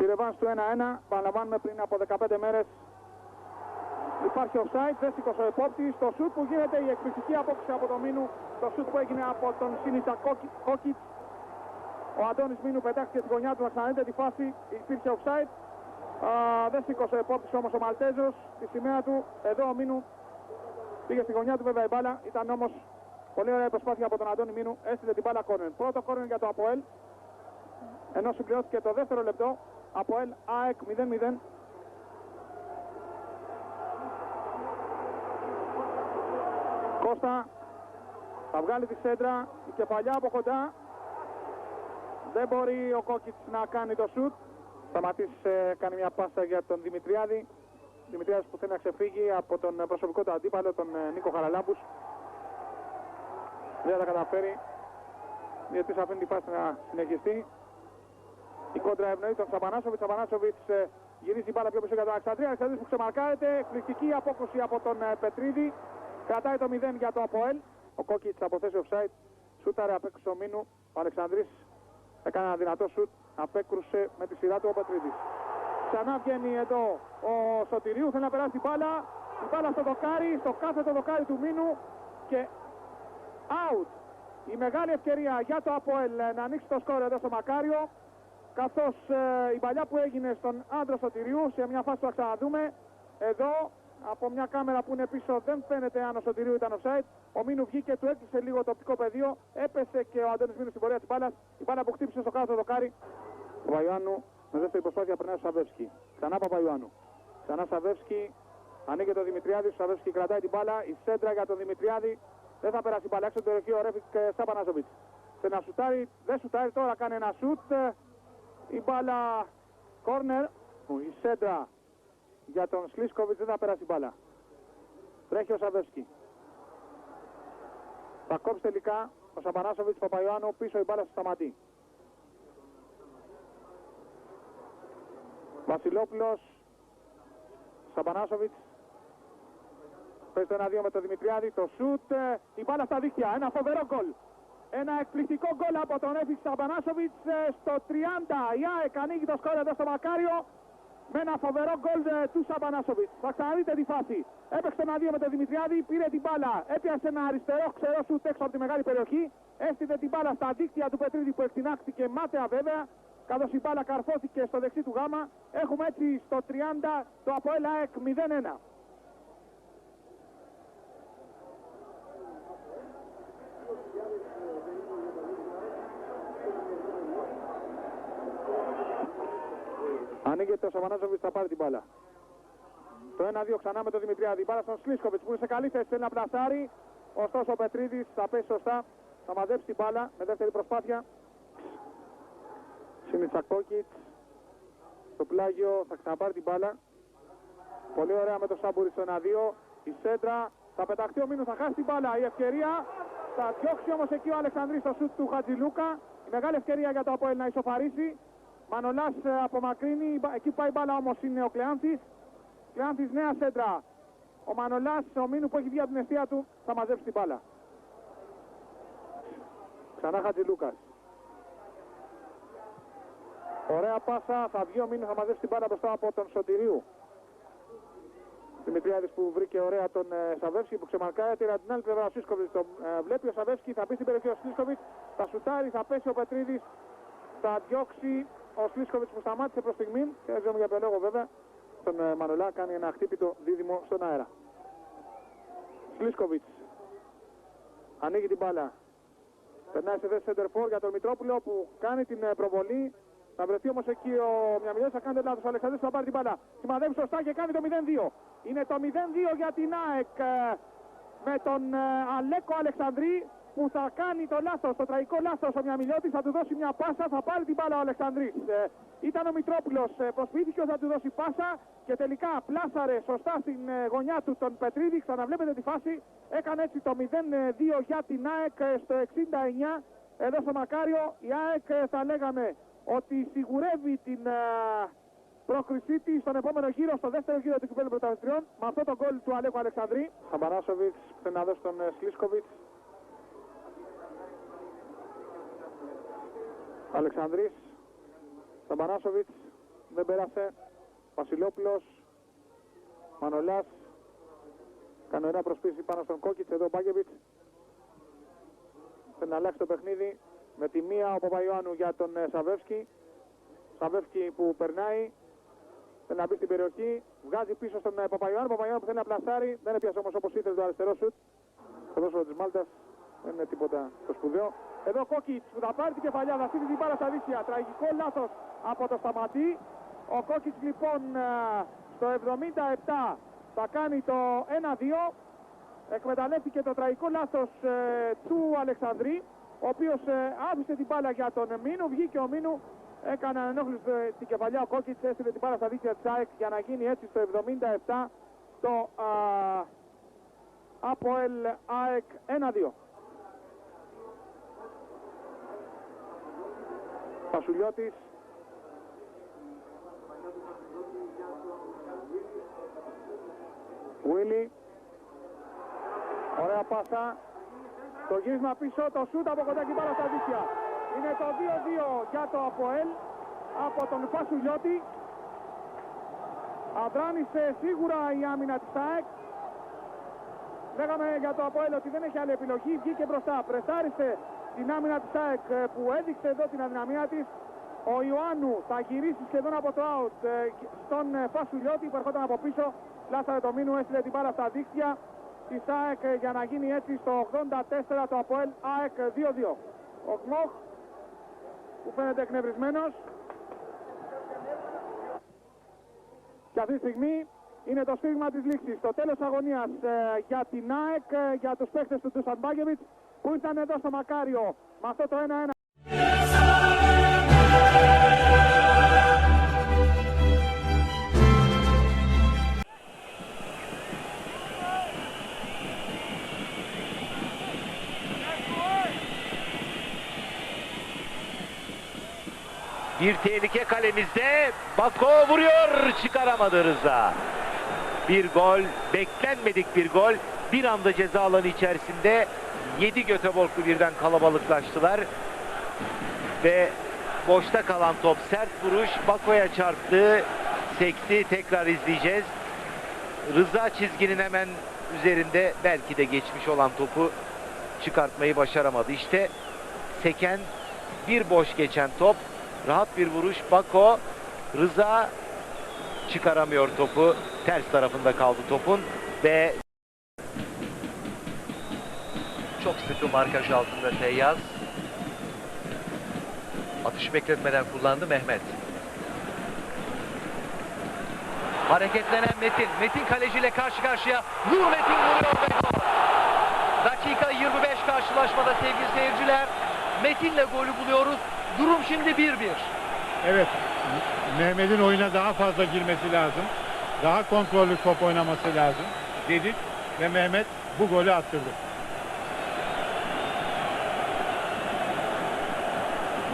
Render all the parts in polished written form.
Στη ρεβάνς του 1-1, παραλαμβάνουμε πριν από 15 μέρες. Υπάρχει offside, δεν σήκωσε ο επόπτης. Το σουτ που γίνεται, η εκπληκτική απόκριση από τον Μίνου. Το σουτ που έγινε από τον Σίνιτσα Κόκιτς. Ο Αντώνης Μίνου πετάχθηκε στη γωνιά του να ξαναδείτε τη φάση. Υπήρχε offside. Δεν σήκωσε ο επόπτης όμως ο Μαλτέζος τη σημαία του. Εδώ ο Μίνου πήγε στη γωνιά του, βέβαια η μπάλα. Ήταν όμως πολύ ωραία προσπάθεια από τον Αντώνη Μίνου. Έστειλε την μπάλα κόρνερ. Πρώτο κόρνερ για το ΑΠΟΕΛ. Ενώ συμπληρώθηκε το δεύτερο λεπτό. ΑΠΟΕΛ-ΑΕΚ 0-0. Κώστα θα βγάλει τη σέντρα, η κεφαλιά από κοντά. Δεν μπορεί ο Κόκιτς να κάνει το σουτ. Σταματήσει, κάνει μια πάσα για τον Δημητριάδη. Δημητριάδης που θέλει να ξεφύγει από τον προσωπικό του αντίπαλο, τον Νίκο Χαραλάμπους. Δεν θα τα καταφέρει, γιατί θα αφήνει τη φάση να συνεχιστεί. Η κόντρα ευνοεί τον Σαμπανάσοβιτς. Σαμπανάσοβιτς γυρίζει την μπάλα πιο πίσω για τον Αλεξανδρία. Αλεξανδρίας που ξεμαρκάρεται. Εκπληκτική απόκρουση από τον Πετρίδη. Κρατάει το 0 για το ΑΠΟΕΛ. Ο Κόκιτς από θέση offside. Σούταρε απ' έξω ο Μίνου. Ο Αλεξανδρής έκανε ένα δυνατό σουτ. Απέκρουσε με τη σειρά του ο Πετρίδης. Ξανά βγαίνει εδώ ο Σωτηρίου. Θέλει να περάσει την μπάλα. Η μπάλα στο δοκάρι. Στο κάθετο δοκάρι του Μίνου. Και out. Η μεγάλη ευκαιρία για το ΑΠΟΕΛ να ανοίξει το σκόρ εδώ στο Μακάριο. Καθώς η παλιά που έγινε στον άντρα Σωτηρίου, σε μια φάση που θα ξαναδούμε, εδώ από μια κάμερα που είναι πίσω δεν φαίνεται αν ο Σωτηρίου ήταν offside. Ο Μίνου βγήκε, του έκλεισε λίγο το οπτικό πεδίο, έπεσε και ο Αντώνης Μίνου στην πορεία της μπάλας. Η μπάλα που χτύπησε στο κάτω δοκάρι. Ο Παπαϊωάννου με δεύτερη προσπάθεια περνάει στο Σαβεύσκι. Ξανά Παπαϊωάννου. Ξανά Σαβεύσκι. Ανοίγει το Δημητριάδη. Ο Σαβεύσκι κρατάει την μπάλα. Η σέντρα για τον Δημητριάδη. Δεν θα περάσει η μπάλα. Έξω το ρεχείο ο Ρέφικ Σαμπανάζοβιτς. Θέλει να σουτάρει. Δεν σουτάρει. Τώρα κάνει ένα σουτ. Η μπάλα κόρνερ. Η σέντρα για τον Σλίσκοβιτς. Δεν θα περάσει η μπάλα. Τρέχει ο Σαβεύσκι. Θα κόψει τελικά ο Σαμπανάσοβιτς Παπαϊωάννου. Πίσω η μπάλα στο σταματή. Βασιλόπουλος, Σαμπανάσοβιτς. Παίζει το 1-2 με τον Δημητριάδη. Το σουτ. Η μπάλα στα δίχτυα. Ένα φοβερό γκολ. Ένα εκπληκτικό γκολ από τον Έφης Σαμπανάσοβιτς. Στο 30 η ΑΕΚ ανοίγει το σκόρ εδώ στο Μακάριο. Με ένα φοβερό γκολ του Σαμπανάσοβιτς. Θα ξαναδείτε τη φάση. Έπαιξε το 1-2 με τον Δημητριάδη. Πήρε την μπάλα. Έπιασε ένα αριστερό ξερό σουτ έξω από τη μεγάλη περιοχή. Έστειλε την μπάλα στα δίκτυα του Πετρίδη που εκτινάχθηκε μάταια βέβαια. Καθώς η μπάλα καρφώθηκε στο δεξί του γάμα. Έχουμε έτσι στο 30 το ΑΠΟΕΛ-ΑΕΚ 0-1. Ανοίγεται ο Σαμπανάζοβιτς, θα πάρει την μπάλα. Το 1-2 ξανά με τον Δημητριάδη. Η μπάλα στον Σλίσκοβιτς που είναι σε καλή θέση, θέλει να πλασάρει. Ωστόσο ο Πετρίδης θα πέσει σωστά. Θα μαζέψει την μπάλα με δεύτερη προσπάθεια. Σίνιτσα Κόκιτς. Στο πλάγιο θα ξαναπάρει την μπάλα. Πολύ ωραία με το Σάμπουρι στο 1-2. Η σέντρα. Θα πεταχτεί ο Μίνου, θα χάσει την μπάλα. Η ευκαιρία. Θα διώξει όμως εκεί ο Αλεξανδρής στο σουτ του Χατζηλούκα. Η μεγάλη ευκαιρία για το ΑΠΟΕΛ να ισοφαρίσει. Μανολάς απομακρύνει, εκεί που πάει η μπάλα όμως είναι ο Κλεάνθης. Κλεάνθης νέα σέντρα. Ο Μανολάς, ο Μίνου που έχει βγει από την αιστεία του, θα μαζέψει την μπάλα. Ξανά Χατζηλούκας. Ωραία πάσα, θα βγει ο Μίνου, θα μαζέψει την μπάλα μπροστά από τον Σωτηρίου. Δημητριάδης που βρήκε ωραία τον Σαβεύσκι που ξεμαρκάρεται. Την άλλη πλευρά ο Σλίσκοβιτς τον βλέπει. Ο Σαβεύσκι θα μπει στην περιοχή ο Σλίσκοβιτς. Θα σουτάρει, θα πέσει ο Πετρίδης. Θα διώξει ο Σλίσκοβιτς που σταμάτησε προς στιγμή. Και δεν ξέρουμε για ποιο λόγο βέβαια. Τον Μανολά κάνει ένα χτύπητο δίδυμο στον αέρα. Σλίσκοβιτς ανοίγει την μπάλα. Περνάει σε θέση center for για τον Μητρόπουλο που κάνει την προβολή. Θα βρεθεί όμως εκεί ο Μιαμιλιώτης, θα κάνει λάθος. Ο Αλεξανδρής θα πάρει την μπάλα. Σημαδεύει σωστά και κάνει το 0-2. Είναι το 0-2 για την ΑΕΚ με τον Αλέκο Αλεξανδρή που θα κάνει το λάθος, το τραγικό λάθος. Ο Μιαμιλιώτης θα του δώσει μια πάσα, θα πάρει την μπάλα ο Αλεξανδρής. Ήταν ο Μητρόπουλος, προσποιήθηκε ότι θα του δώσει πάσα και τελικά πλάσαρε σωστά στην γωνιά του τον Πετρίδη. Ξαναβλέπετε τη φάση, έκανε έτσι το 0-2 για την ΑΕΚ στο 69 εδώ στο Μακάριο. Η ΑΕΚ θα λέγαμε ότι σιγουρεύει την πρόκρισή της στον επόμενο γύρο, στο δεύτερο γύρο του κυπέλλου πρωταθλητριών με αυτό το γκολ του Αλέκου Αλεξανδρή. Σαμπανάσοβιτς θέλει να δώσει τον Σλίσκοβιτς. Αλεξανδρής, Σαμπανάσοβιτς, δεν πέρασε. Βασιλόπουλος, Μανολάς, κάνει ωραία προσπίση πάνω στον Κόκκιτς, εδώ ο Μπάγκεβιτς. Θέλει να αλλάξει το παιχνίδι, με τη μία ο Παπαϊωάννου για τον Σαβεύσκι. Σαβεύσκι που περνάει, θέλει να μπει στην περιοχή, βγάζει πίσω στον Παπαϊωάννου. Παπαϊωάννου που θέλει να πλασάρει, δεν έπιασε όμως όπως ήθελε το αριστερό σουτ. Το δώσο της Μάλτας, δεν είναι τίποτα το σπουδαίο. Εδώ ο Κόκκιτς που θα πάρει την κεφαλιά, θα στείλει την μπάλα στα δίχτυα. Τραγικό λάθος από το Σταματή. Ο Κόκκιτς λοιπόν στο 77 θα κάνει το 1-2. Εκμεταλλεύτηκε το τραγικό λάθος του Αλεξανδρή, ο οποίος άφησε την μπάλα για τον Μίνου. Βγήκε ο Μίνου, έκανε ανενόχληση την κεφαλιά. Ο Κόκκιτς έστειλε την μπάλα στα δίχτυα της ΑΕΚ για να γίνει έτσι στο 77 το ΑΠΟΕΛ-ΑΕΚ 1-2. Πασουλιώτης, Βουίλι, ωραία πάσα, το γύρισμα πίσω, το σούτ από κοντά και μπάλα στα δίχτυα. Είναι το 2-2 για το ΑΠΟΕΛ από τον Πασουλιώτη. Αδράνησε σίγουρα η άμυνα της ΑΕΚ. Λέγαμε για το ΑΠΟΕΛ ότι δεν έχει άλλη επιλογή, βγήκε μπροστά, πρεσάρισε την άμυνα της ΑΕΚ που έδειξε εδώ την αδυναμία της. Ο Ιωάννου θα γυρίσει σχεδόν από το out στον Πασουλιώτη που ερχόταν από πίσω. Λάσαρε το Μίνου, έστειλε την μπάλα στα δίχτυα της ΑΕΚ για να γίνει έτσι στο 84 το ΑΠΟΕΛ ΑΕΚ 2-2. Ο Κμόχ που φαίνεται εκνευρισμένος. Και αυτή τη στιγμή είναι το σφίγμα της λήξης. Το τέλος αγωνίας για την ΑΕΚ, για τους παίκτες του Ντούσαν Μπάγκεβιτς που ήρθαν εδώ στο Μακάριο με αυτό το 1-1. Bir tehlike kalemizde. Bako vuruyor. Çıkaramadı Rıza. Bir gol. Beklenmedik bir gol. Bir anda ceza alanı içerisinde 7 Göteborglu birden kalabalıklaştılar. Ve boşta kalan top sert vuruş. Bako'ya çarptı. Sekti. Tekrar izleyeceğiz. Rıza çizginin hemen üzerinde belki de geçmiş olan topu çıkartmayı başaramadı. İşte seken bir boş geçen top. Rahat bir vuruş. Bako, Rıza çıkaramıyor topu. Ters tarafında kaldı topun ve çok sıkı markaj altında Feyyaz. Atışı bekletmeden kullandı Mehmet. Hareketlenen Metin. Metin kaleciyle karşı karşıya. Vur Metin, vuruyor ve gol. Dakika 25 karşılaşmada sevgili seyirciler. Metin'le golü buluyoruz. Durum şimdi 1-1. Evet, Mehmet'in oyuna daha fazla girmesi lazım. Daha kontrollü top oynaması lazım dedik ve Mehmet bu golü attırdı.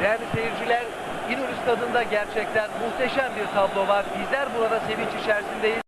Değerli seyirciler, İnönü Stadı'nda gerçekten muhteşem bir tablo var. Bizler burada sevinç içerisindeyiz.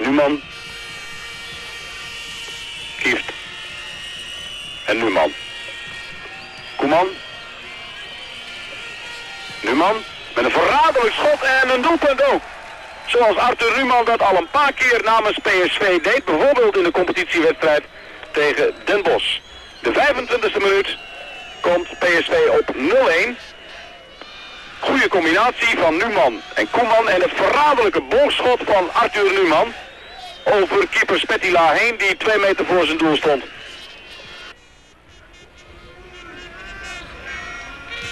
Numan Kieft en Numan. Koeman. Numan met een verraderlijk schot en een doelpunt ook. Zoals Arthur Numan dat al een paar keer namens PSV deed. Bijvoorbeeld in de competitiewedstrijd tegen Den Bosch. De 25e minuut komt PSV op 0-1. Goede combinatie van Numan en Koeman en het verraderlijke bolschot van Arthur Numan over keeper Spettila heen die 2 meter voor zijn doel stond.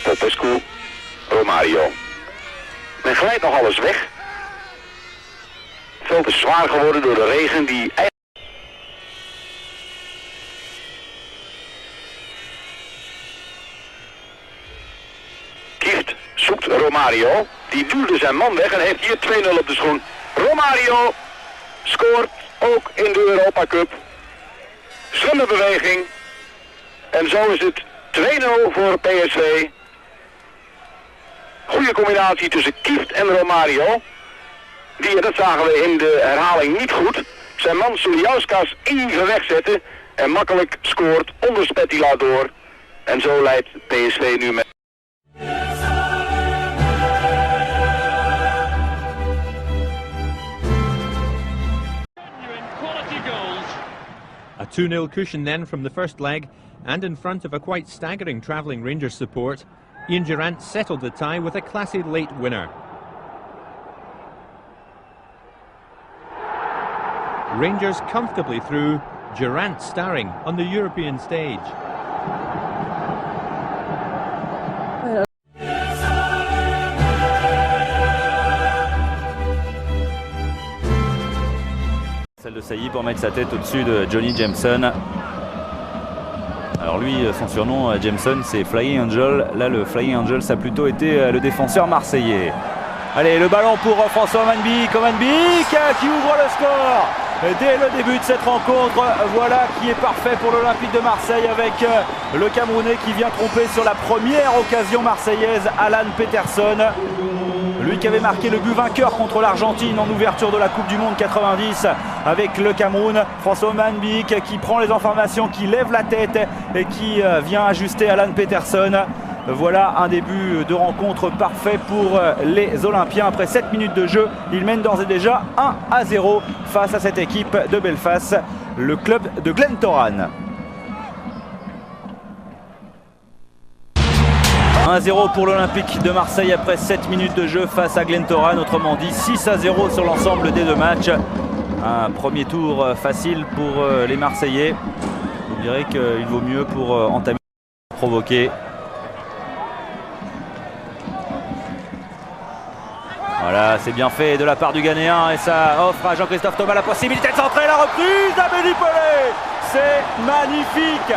Popescu, Romario. Men glijdt nog alles weg. Het veld is zwaar geworden door de regen die... Kieft zoekt Romario. Die duwde zijn man weg en heeft hier 2-0 op de schoen. Romario scoort ook in de Europa Cup. Slimme beweging. En zo is het 2-0 voor PSV. Goede combinatie tussen Kieft en Romario. Die, dat zagen we in de herhaling niet goed, zijn man Suliauskas even wegzetten en makkelijk scoort onder Spettila door. En zo leidt PSV nu met... A 2-0 cushion then from the first leg, and in front of a quite staggering travelling Rangers support, Ian Durrant settled the tie with a classy late winner. Rangers comfortably through, Durrant starring on the European stage. Celle de Sailly pour mettre sa tête au-dessus de Johnny Jameson. Alors lui, son surnom Jameson, c'est Flying Angel. Là, le Flying Angel, ça a plutôt été le défenseur marseillais. Allez, le ballon pour François Omanbik qui ouvre le score dès le début de cette rencontre. Voilà qui est parfait pour l'Olympique de Marseille avec le Camerounais qui vient tromper sur la première occasion marseillaise, Alan Peterson. Lui qui avait marqué le but vainqueur contre l'Argentine en ouverture de la Coupe du Monde 90 avec le Cameroun. François Omanbik qui prend les informations, qui lève la tête et qui vient ajuster Alan Peterson. Voilà un début de rencontre parfait pour les Olympiens. Après 7 minutes de jeu, ils mènent d'ores et déjà 1-0 face à cette équipe de Belfast, le club de Glentorran. 1-0 pour l'Olympique de Marseille après 7 minutes de jeu face à Glentorran, autrement dit 6-0 sur l'ensemble des deux matchs. Un premier tour facile pour les Marseillais. Vous direz qu'il vaut mieux pour entamer, provoquer. Voilà, c'est bien fait de la part du Ghanéen et ça offre à Jean-Christophe Thomas la possibilité de centrer. La reprise d'Abedi Pelé, c'est magnifique.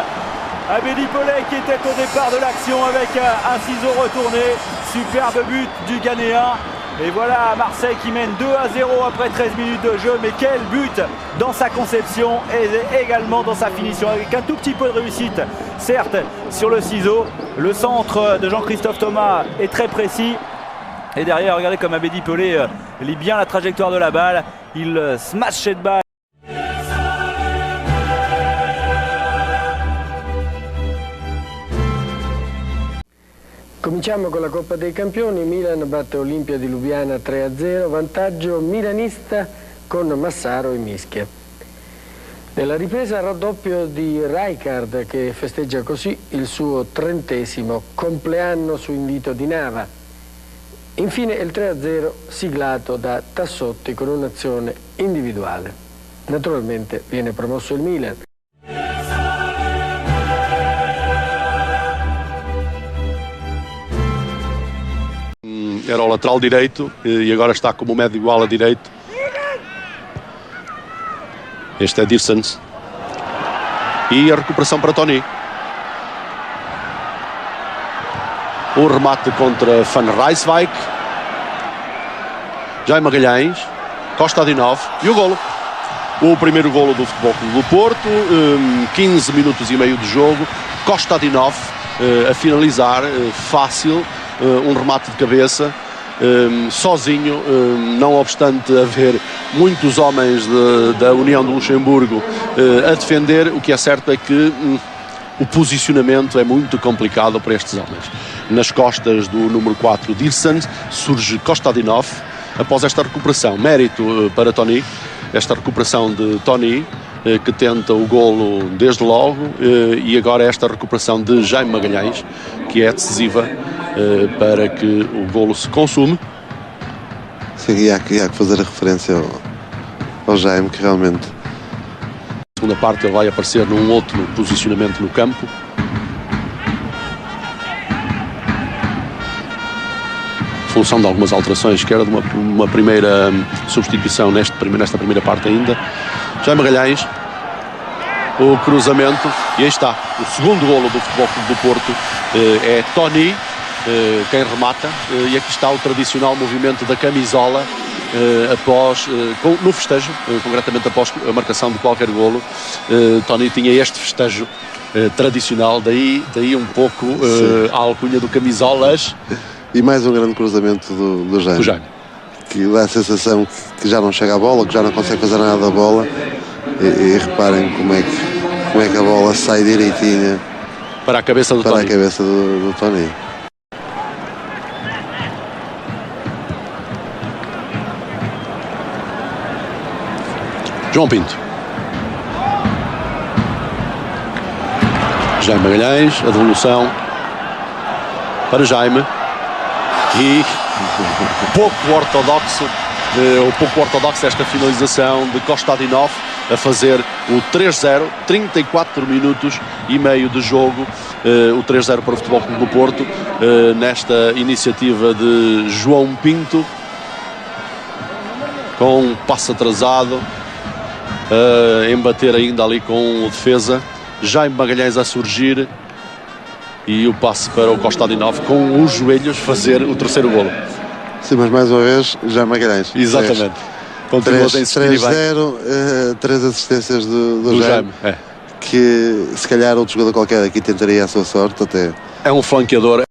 Abedi Pelé qui était au départ de l'action avec un ciseau retourné. Superbe but du Ghanéen. Et voilà Marseille qui mène 2-0 après 13 minutes de jeu. Mais quel but dans sa conception et également dans sa finition. Avec un tout petit peu de réussite, certes, sur le ciseau. Le centre de Jean-Christophe Thomas est très précis. Et derrière, regardez comme Abedi Pelé lit bien la trajectoire de la balle. Il smash cette balle. Cominciamo con la Coppa dei Campioni. Milan batte Olimpia di Lubiana 3-0, vantaggio milanista con Massaro e Mischia. Nella ripresa raddoppio di Rijkaard che festeggia così il suo 30° compleanno su invito di Nava. Infine il 3-0 siglato da Tassotti con un'azione individuale. Naturalmente viene promosso il Milan. Era o lateral direito e agora está como médio igual a direito. Este é Dissens. E a recuperação para Tony. O remate contra Van Rijswijk. Jaime Magalhães. Costa Adinov. E o golo. O primeiro golo do Futebol Clube do Porto. 15 minutos e meio de jogo. Costa Adinov a finalizar. Fácil. Remate de cabeça. Sozinho. Não obstante haver muitos homens da União de Luxemburgo a defender. O que é certo é que o posicionamento é muito complicado para estes homens. Nas costas do número 4, Dissens, surge Kostadinov. Após esta recuperação, mérito para Tony. Esta recuperação de Tony, que tenta o golo desde logo. E agora esta recuperação de Jaime Magalhães, que é decisiva para que o golo se consume. Sim, e há que fazer a referência ao Jaime, que realmente... Na segunda parte ele vai aparecer num outro posicionamento no campo. Função de algumas alterações, que era de uma primeira substituição nesta primeira parte ainda. Jaime Magalhães, o cruzamento, e aí está, o segundo golo do Futebol Clube do Porto. É Tony quem remata, e aqui está o tradicional movimento da camisola no festejo, concretamente após a marcação de qualquer golo. Tony tinha este festejo tradicional, daí um pouco a alcunha do camisolas. E mais um grande cruzamento do Jaime, que dá a sensação que já não chega à bola, que já não consegue fazer nada da bola, e reparem como é que a bola sai direitinha para a cabeça do Tony. João Pinto. Jaime Magalhães, a devolução para Jaime. E pouco ortodoxo esta finalização de Kostadinov a fazer o 3-0, 34 minutos e meio de jogo, o 3-0 para o Futebol Clube do Porto, nesta iniciativa de João Pinto, com um passo atrasado, embater ainda ali com o defesa, Jaime Magalhães a surgir, e o passe para o Kostadinov com os joelhos fazer o terceiro golo. Sim, mas mais uma vez, Jaime Magalhães. Exatamente. 3-0, 3 assistências do Jaime. Que se calhar outro jogador qualquer aqui tentaria a sua sorte até. É um flanqueador.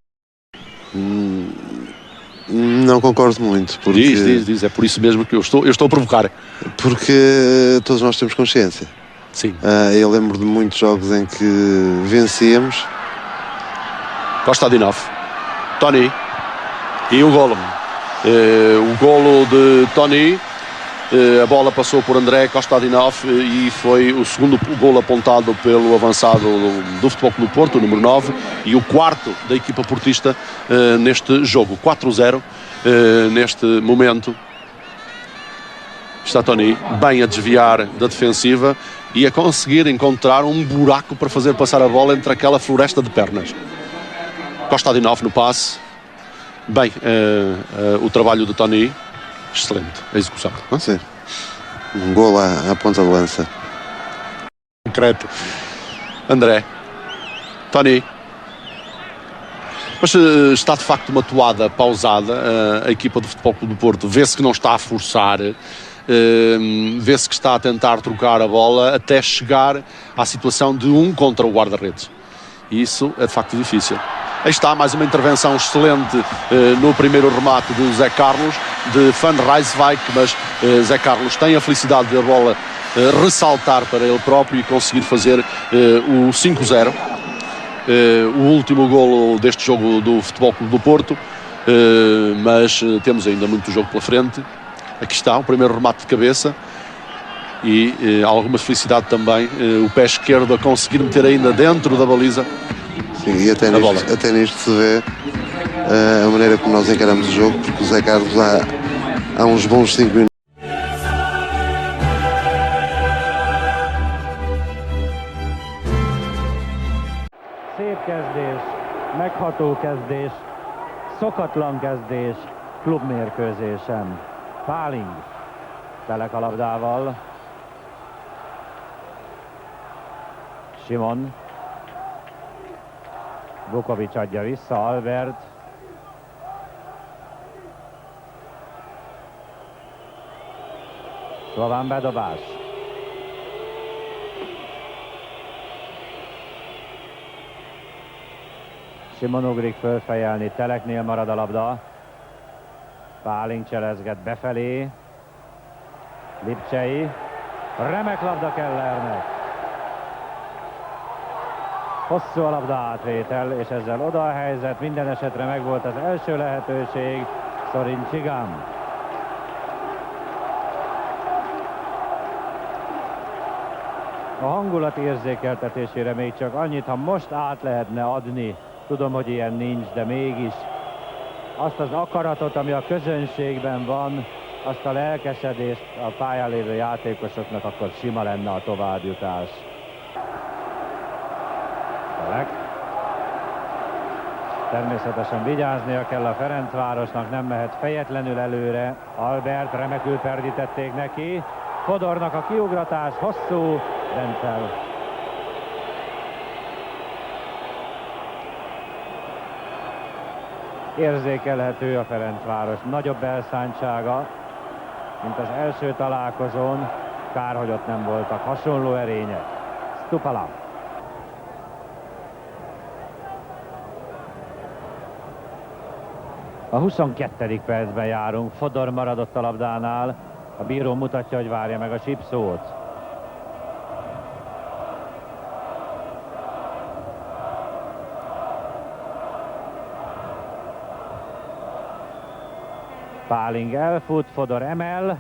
Não concordo muito. Porque... Diz. É por isso mesmo que eu estou a provocar. Porque todos nós temos consciência. Sim. Eu lembro de muitos jogos em que vencíamos. Kostadinov, Tony, e o golo. O golo de Tony, a bola passou por André Kostadinov e foi o segundo golo apontado pelo avançado do Futebol Clube do Porto, o número 9, e o quarto da equipa portista neste jogo. 4-0 neste momento. Está Tony bem a desviar da defensiva e a conseguir encontrar um buraco para fazer passar a bola entre aquela floresta de pernas. Kostadinov no passe. Bem, o trabalho de Tony, excelente a execução. Sim. Um golo à ponta de lança. Concreto. André. Tony. Mas está de facto uma toada pausada. A equipa do Futebol Clube do Porto vê-se que não está a forçar. Vê-se que está a tentar trocar a bola até chegar à situação de um contra o guarda-redes. E isso é de facto difícil. Aí está mais uma intervenção excelente no primeiro remate de Zé Carlos, de Van Rijswijk, mas Zé Carlos tem a felicidade de a bola ressaltar para ele próprio e conseguir fazer o 5-0. O último golo deste jogo do Futebol Clube do Porto, mas temos ainda muito jogo pela frente. Aqui está o primeiro remate de cabeça e alguma felicidade também, o pé esquerdo a conseguir meter ainda dentro da baliza. Sim, e até nisto se vê a maneira como nós encaramos o jogo, porque o Zé Carlos há uns bons 5 minutos. Szép kezdés, megható kezdés, szokatlan kezdés klubmérkőzésen. Páling telek a labdával. Simon. Vukovic adja vissza, Albert. Slován bedobás. Simon ugrik fölfejelni, Teleknél marad a labda. Páling cselezget befelé. Lipcsei. Remek labda Kellernek. Hosszú a labda átvétel, és ezzel oda a helyzet, minden esetre megvolt az első lehetőség, Szorin Csigán. A hangulat érzékeltetésére még csak annyit, ha most át lehetne adni, tudom, hogy ilyen nincs, de mégis azt az akaratot, ami a közönségben van, azt a lelkesedést a pályán lévő játékosoknak, akkor sima lenne a továbbjutás. Természetesen vigyáznia kell a Ferencvárosnak, nem mehet fejetlenül előre. Albert, remekül perdítették neki. Fodornak a kiugratás, hosszú, Bentel. Érzékelhető a Ferencváros nagyobb elszántsága, mint az első találkozón. Kár, hogy ott nem voltak hasonló erények. Stupala. A 22. percben járunk, Fodor maradott a labdánál, a bíró mutatja, hogy várja meg a chipszót. Páling elfut, Fodor emel.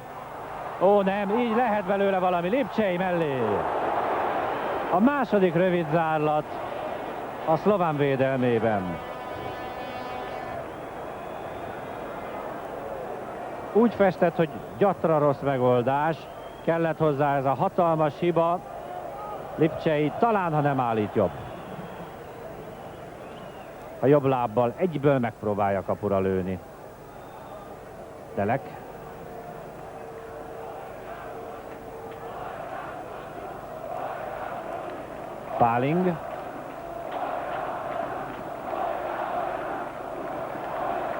Ó nem, így lehet belőle valami, Lipcsei mellé. A második rövid zárlat a szlován védelmében. Úgy festett, hogy gyatra rossz megoldás, kellett hozzá ez a hatalmas hiba. Lipcsei talán, ha nem állít jobb. A jobb lábbal egyből megpróbálja kapura lőni. Telek. Páling.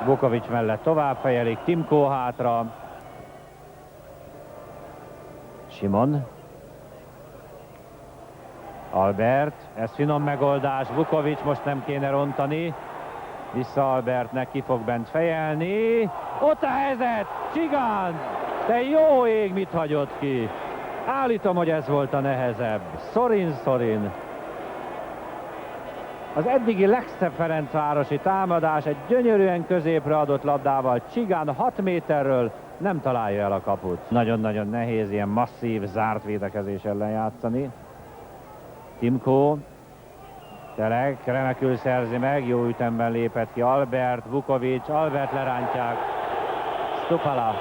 Vukovics mellett tovább fejelik, Timkó hátra. Simon. Albert, ez finom megoldás, Vukovics most nem kéne rontani. Vissza Albertnek, ki fog bent fejelni. Ott a helyzet, Csigán! De jó ég, mit hagyott ki? Állítom, hogy ez volt a nehezebb. Szorin. Az eddigi legszebb ferencvárosi támadás egy gyönyörűen középre adott labdával. Csigán 6 méterről nem találja el a kaput. Nagyon-nagyon nehéz ilyen masszív, zárt védekezés ellen játszani. Timkó. Telek remekül szerzi meg, jó ütemben lépett ki Albert, Vukovics, Albert lerántják. Stupala.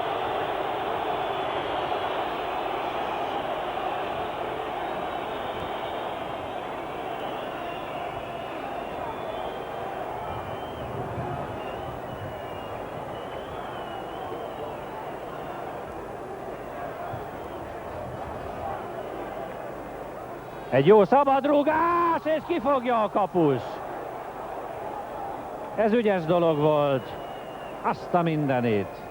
Egy jó szabadrúgás, és kifogja a kapus. Ez ügyes dolog volt. Azt a mindenit.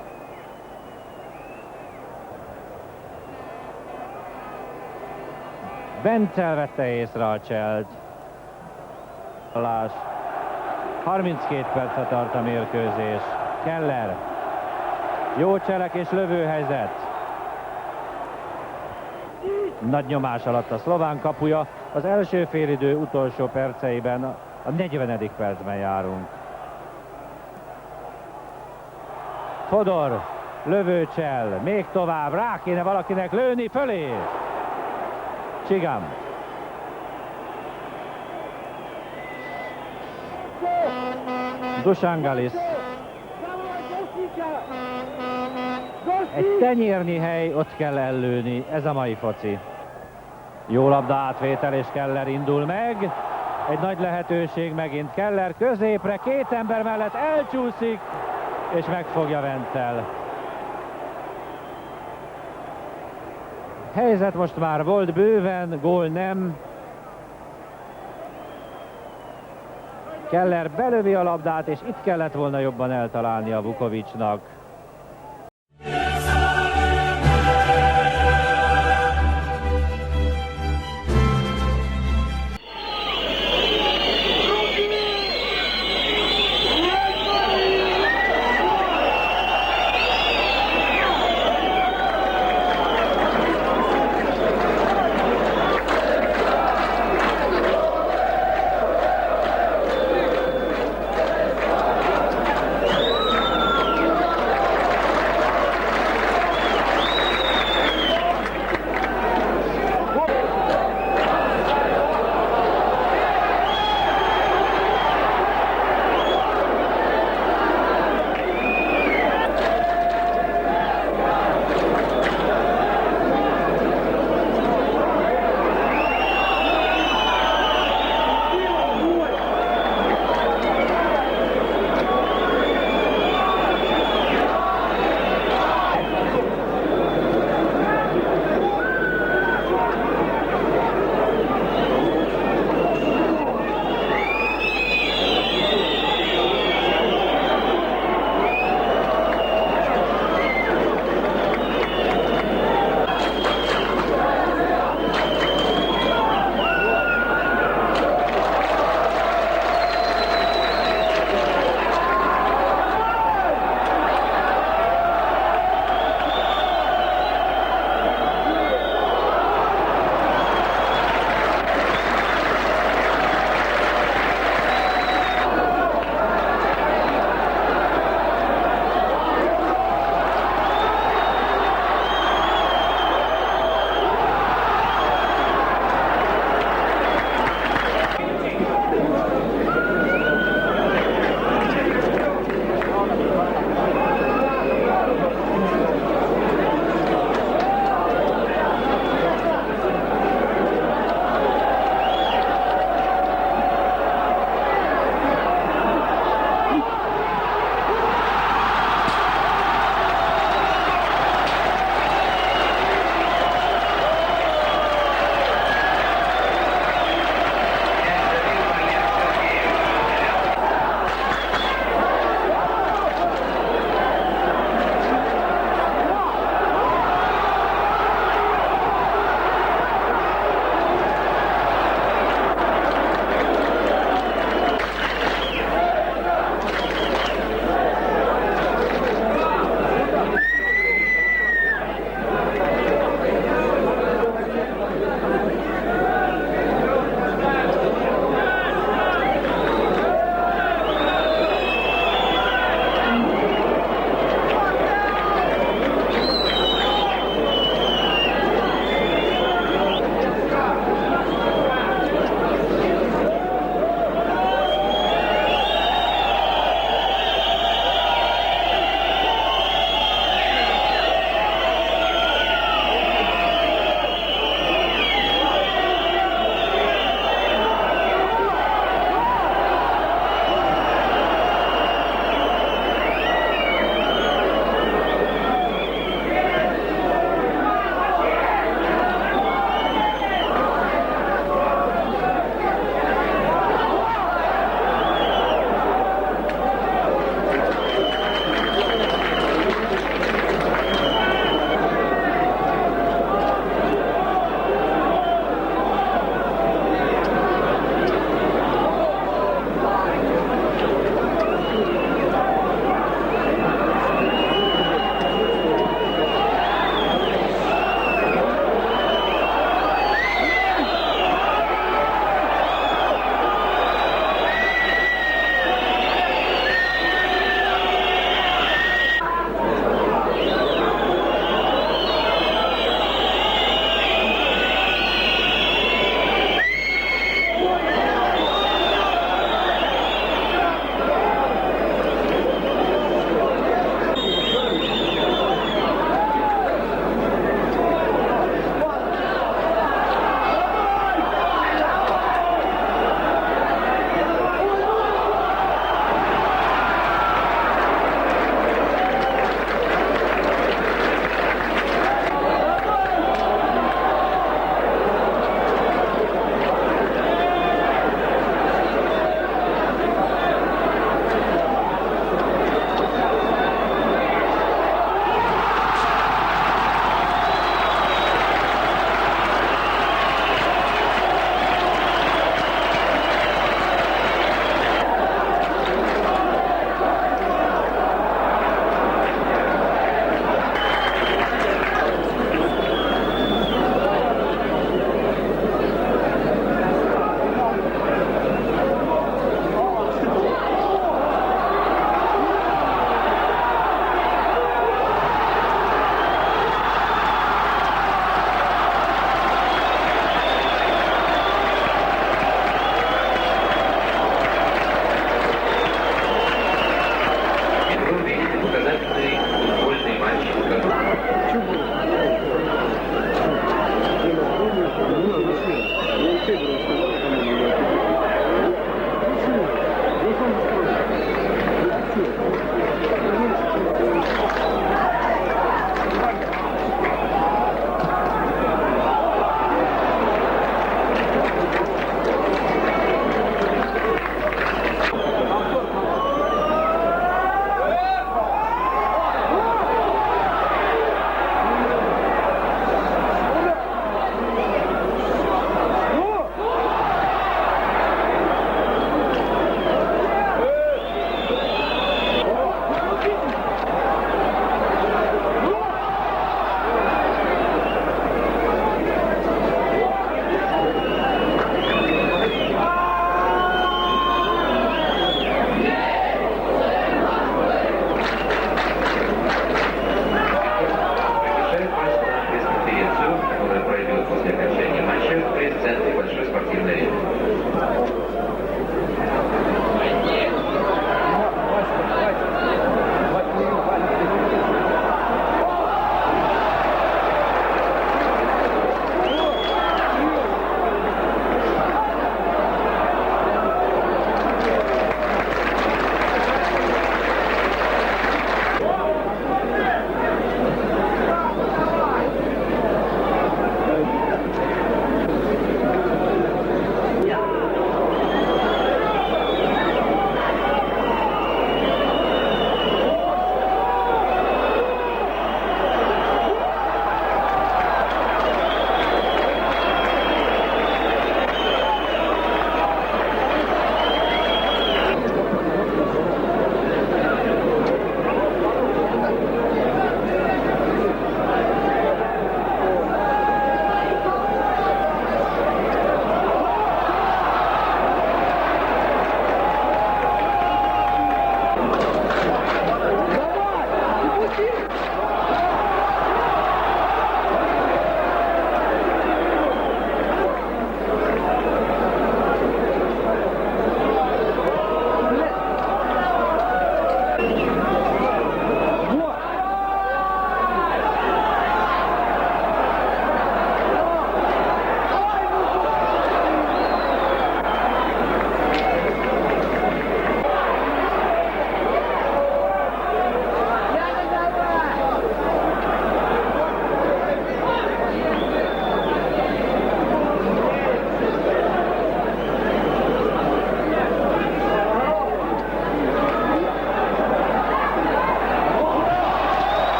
Bentel vette észre a cselt. 32 percre tart a mérkőzés. Keller. Jó cselek és lövőhelyzet. Nagy nyomás alatt a szlován kapuja. Az első félidő utolsó perceiben, a 40. percben járunk. Fodor, lövőcsel, még tovább, rá kéne valakinek lőni fölé. Csigán. Dusangalis. Egy tenyérnyi hely, ott kell ellőni, ez a mai foci. Jó labda átvétel, és Keller indul meg. Egy nagy lehetőség megint Keller középre, két ember mellett elcsúszik, és megfogja Wenzel. Helyzet most már volt bőven, gól nem. Keller belövi a labdát, és itt kellett volna jobban eltalálni a Vukovicsnak.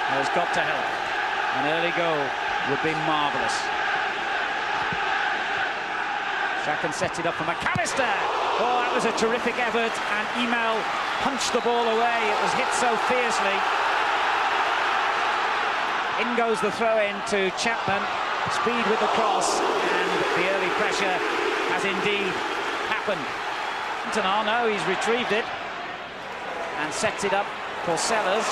has got to help. An early goal would be marvellous. Strachan sets it up for McAllister. Oh, that was a terrific effort, and Email punched the ball away. It was hit so fiercely. In goes the throw-in to Chapman. Speed with the cross, and the early pressure has indeed happened. No, he's retrieved it and sets it up for Sellers.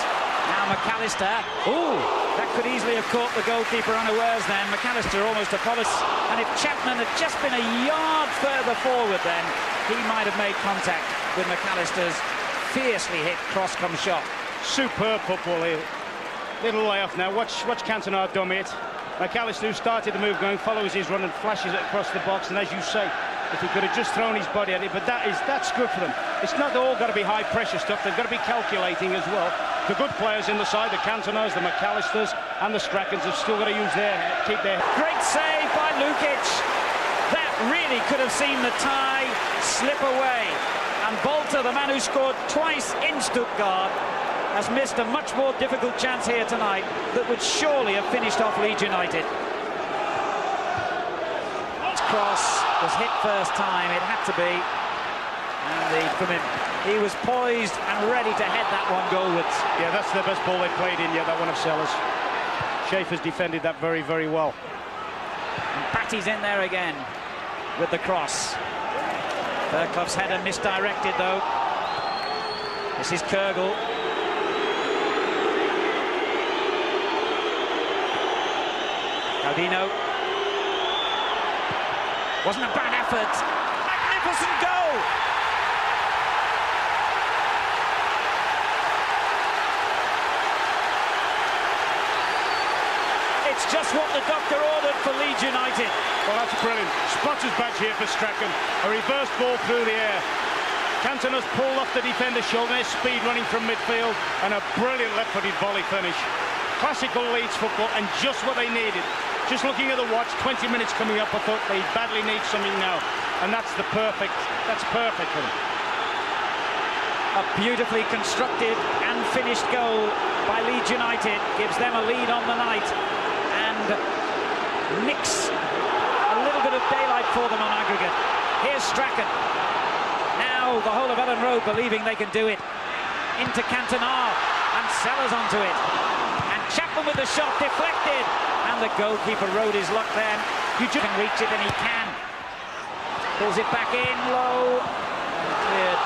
Now McAllister. Ooh, that could easily have caught the goalkeeper unawares then. McAllister almost apologized. And if Chapman had just been a yard further forward then, he might have made contact with McAllister's fiercely hit cross-come shot. Superb football here. Little layoff now. Watch Cantona dominate. McAllister, who started the move going, follows his run and flashes it across the box. And as you say, if he could have just thrown his body at it, but that's good for them. It's not all got to be high pressure stuff. They've got to be calculating as well. The good players in the side, the Cantonas, the McAllisters and the Strachans have still got to use keep their... Great save by Lukic. That really could have seen the tie slip away. And Bolter, the man who scored twice in Stuttgart, has missed a much more difficult chance here tonight that would surely have finished off Leeds United. Cross was hit first time, it had to be, and from him, he was poised and ready to head that one goalwards. Yeah, that's the best ball they played in yet, that one of Sellers. Schaefer's defended that very, very well. And Patty's in there again with the cross. Fairclough's header misdirected though. This is Kurgel. Gaudino. Wasn't a bad effort. Magnificent goal! It's just what the doctor ordered for Leeds United. Well, that's brilliant. Spotter's badge here for Strachan. A reverse ball through the air. Cantona's pulled off the defender's shoulder. Speed running from midfield, and a brilliant left-footed volley finish. Classical Leeds football, and just what they needed. Just looking at the watch, 20 minutes coming up, I thought they badly need something now. And that's perfect for them. A beautifully constructed and finished goal by Leeds United gives them a lead on the night and nicks a little bit of daylight for them on aggregate. Here's Strachan. Now the whole of Ellen Road believing they can do it. Into Cantona, and Sellers onto it. And Chapman with the shot deflected. And the goalkeeper rode his luck then. You can reach it, and he can. Pulls it back in low. Cleared.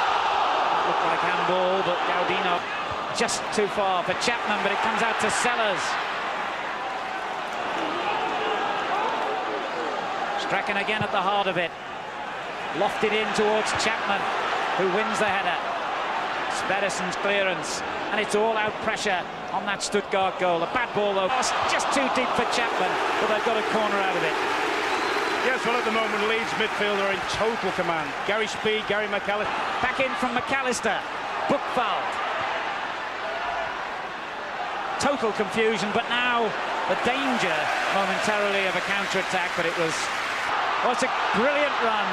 Looked like handball, but Gaudino just too far for Chapman, but it comes out to Sellers. Strachan again at the heart of it. Lofted in towards Chapman, who wins the header. Sverrison's clearance, and it's all-out pressure on that Stuttgart goal. A bad ball though, just too deep for Chapman, but they've got a corner out of it. Yes, well at the moment Leeds midfield are in total command. Gary Speed, Gary McAllister. Back in from McAllister. Buchwald. Total confusion, but now the danger momentarily of a counter-attack, but it was... Oh, it's a brilliant run.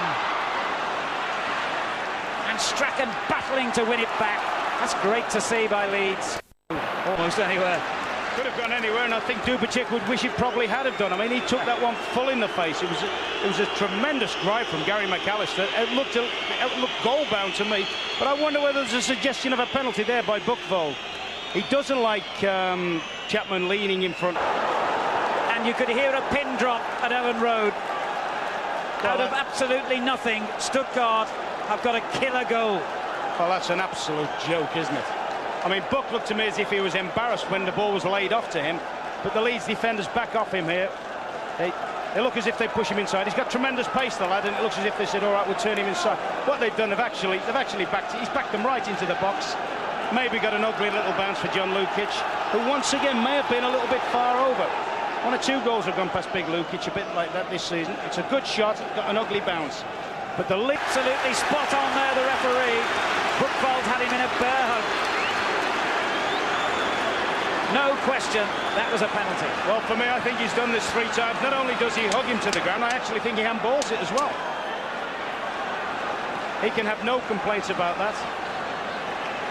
And Strachan battling to win it back. That's great to see by Leeds. Almost anywhere. Could have gone anywhere, and I think Dubicic would wish he probably had have done. I mean, he took that one full in the face. It was a tremendous drive from Gary McAllister. It looked goal-bound to me, but I wonder whether there's a suggestion of a penalty there by Buchwald. He doesn't like Chapman leaning in front. And you could hear a pin drop at Ellen Road. Out of absolutely nothing, Stuttgart have got a killer goal. Well, that's an absolute joke, isn't it? I mean, Buck looked to me as if he was embarrassed when the ball was laid off to him, but the Leeds defenders back off him here. They look as if they push him inside. He's got tremendous pace, the lad, and it looks as if they said, all right, we'll turn him inside. What they've done, they've actually he's backed them right into the box. Maybe got an ugly little bounce for John Lukic, who once again may have been a little bit far over. 1 or 2 goals have gone past Big Lukic, a bit like that this season. It's a good shot, got an ugly bounce. But the Leeds... Absolutely spot on there, the referee. Buchwald had him in a bear hug. No question, that was a penalty. Well, for me, I think he's done this 3 times. Not only does he hug him to the ground, I actually think he handballs it as well. He can have no complaints about that.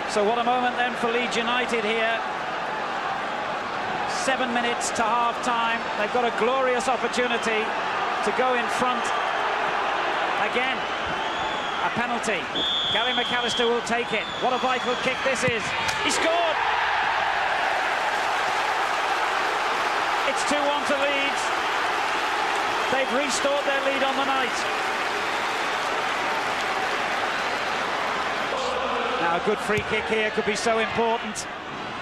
So what a moment then for Leeds United here. 7 minutes to half-time. They've got a glorious opportunity to go in front again. A penalty. Gary McAllister will take it. What a vital kick this is. He scored! It's 2-1 to Leeds. They've restored their lead on the night. Now a good free kick here could be so important.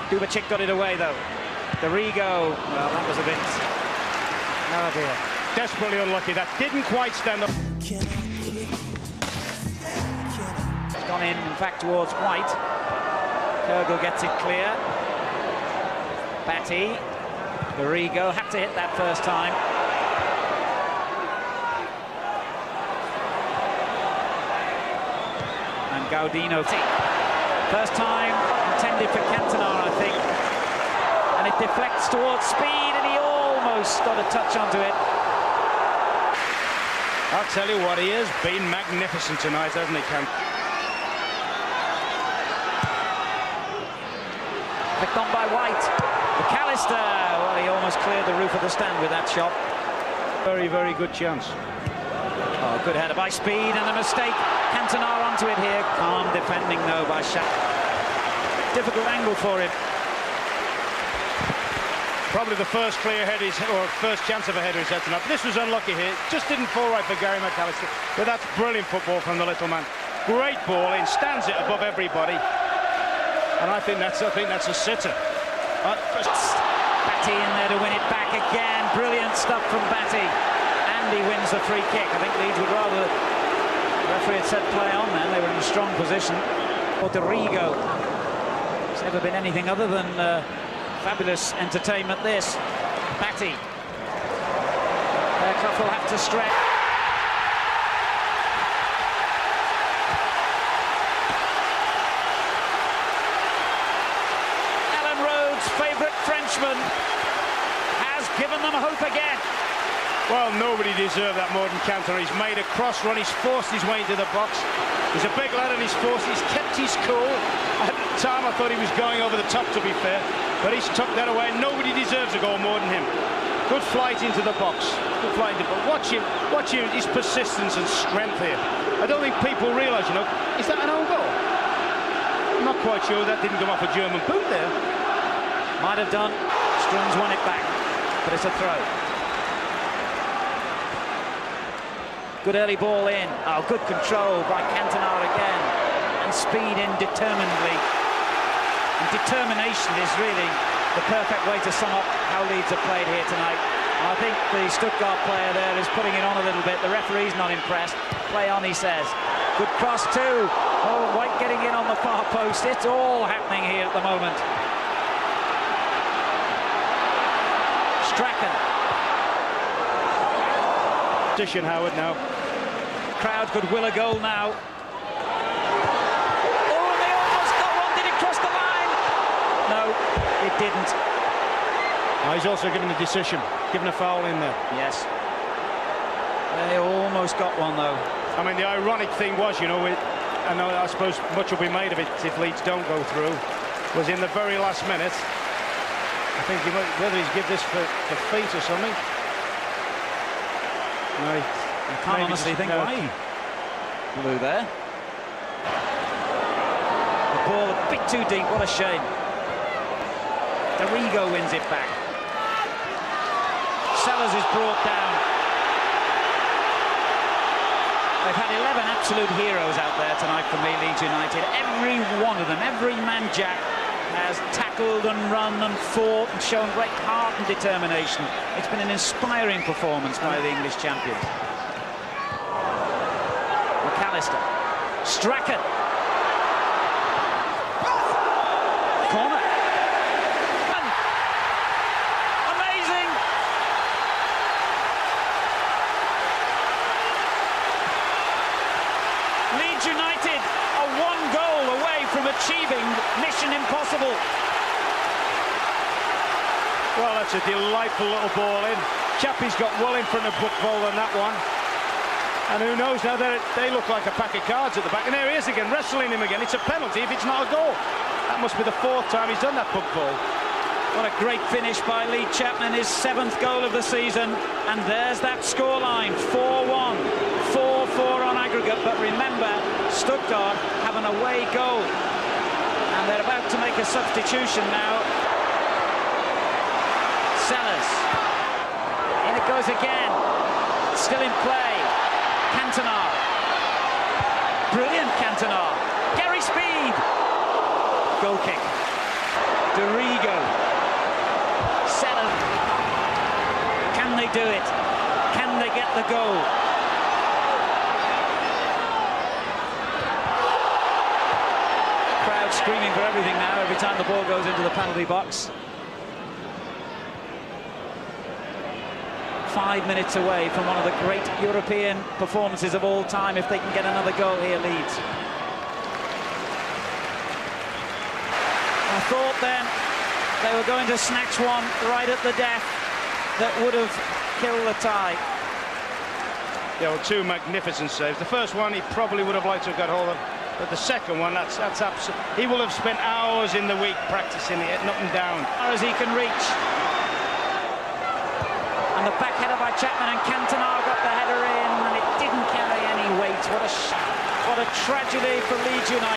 Dubacik got it away though. Dorigo, well that was a bit... Oh dear. Desperately unlucky, that didn't quite stand up. It's gone in fact towards White. Kurgel gets it clear. Batty. Dorigo had to hit that first time. And Gaudino. First time intended for Cantona, I think. And it deflects towards speed, and he almost got a touch onto it. I'll tell you what, he has been magnificent tonight, hasn't he, Cam? Picked on by White. McAllister, well, he almost cleared the roof of the stand with that shot. Very, very good chance. Oh, good header by Speed, and a mistake. Cantona onto it here. Calm defending, though, by Shaq. Difficult angle for him. Probably the first clear header, or first chance of a header he's had tonight. This was unlucky here. Just didn't fall right for Gary McAllister. But that's brilliant football from the little man. Great ball in, stands it above everybody. And I think that's a sitter. Batty in there to win it back again. Brilliant stuff from Batty. And he wins the free kick. I think Leeds would rather... The referee had said play on then. They were in a strong position. Dorigo. It's never been anything other than fabulous entertainment, this. Batty. Fairclough will have to stretch. Favourite Frenchman has given them hope again. Well, nobody deserved that more than Cantona. He's made a cross run, he's forced his way into the box. He's a big lad and he's kept his cool. At the time I thought he was going over the top, to be fair, but he's tucked that away. Nobody deserves a goal more than him. Good flight into the box. Good flight into the box. Watch him, his persistence and strength here. I don't think people realise, you know, is that an own goal? I'm not quite sure that didn't come off a German boot there. Might have done. Strums won it back, but it's a throw. Good early ball in. Oh, good control by Cantona again. And Speed in determinedly. And determination is really the perfect way to sum up how Leeds have played here tonight. And I think the Stuttgart player there is putting it on a little bit. The referee's not impressed. Play on, he says. Good cross too. Oh, White getting in on the far post. It's all happening here at the moment. Strachan. Position Howard now. Crowd could will a goal now. Oh, and they almost got one. Did it cross the line? No, it didn't. He's also given a decision, given a foul in there. Yes. They almost got one though. I mean, the ironic thing was, you know, and I suppose much will be made of it if Leeds don't go through, was in the very last minute. I think whether he's give this for feet or something. No, I can't honestly think why he blew there. The ball a bit too deep, what a shame. Dorigo wins it back. Sellers is brought down. They've had 11 absolute heroes out there tonight for me, Leeds United. Every one of them, every man jack, has tackled and run and fought and shown great heart and determination. It's been an inspiring performance by the English champions. McAllister. Strachan. Corner. Amazing! Leeds United are one goal away from achieving mission impossible. Well, that's a delightful little ball in. Chappie's got well in front of Buckball on that one. And who knows now, they look like a pack of cards at the back. And there he is again, wrestling him again. It's a penalty if it's not a goal. That must be the 4th time he's done that Buckball. What a great finish by Lee Chapman, his 7th goal of the season. And there's that scoreline, 4-1, 4-4 on aggregate. But remember, Stuttgart have an away goal. And they're about to make a substitution now. Sellers. In it goes again. Still in play. Cantona. Brilliant Cantona. Gary Speed. Goal kick. Dorigo. Sellers. Can they do it? Can they get the goal? Crowd screaming for everything now every time the ball goes into the penalty box. 5 minutes away from one of the great European performances of all time if they can get another goal here, Leeds. I thought then they were going to snatch one right at the death that would have killed the tie. Yeah, well, 2 magnificent saves. The first one he probably would have liked to have got hold of, but the second one, that's absolute. He will have spent hours in the week practicing it, up and down. As far as he can reach. And the back header by Chapman, and Cantona got the header in, and it didn't carry any weight. What a tragedy for Leeds United.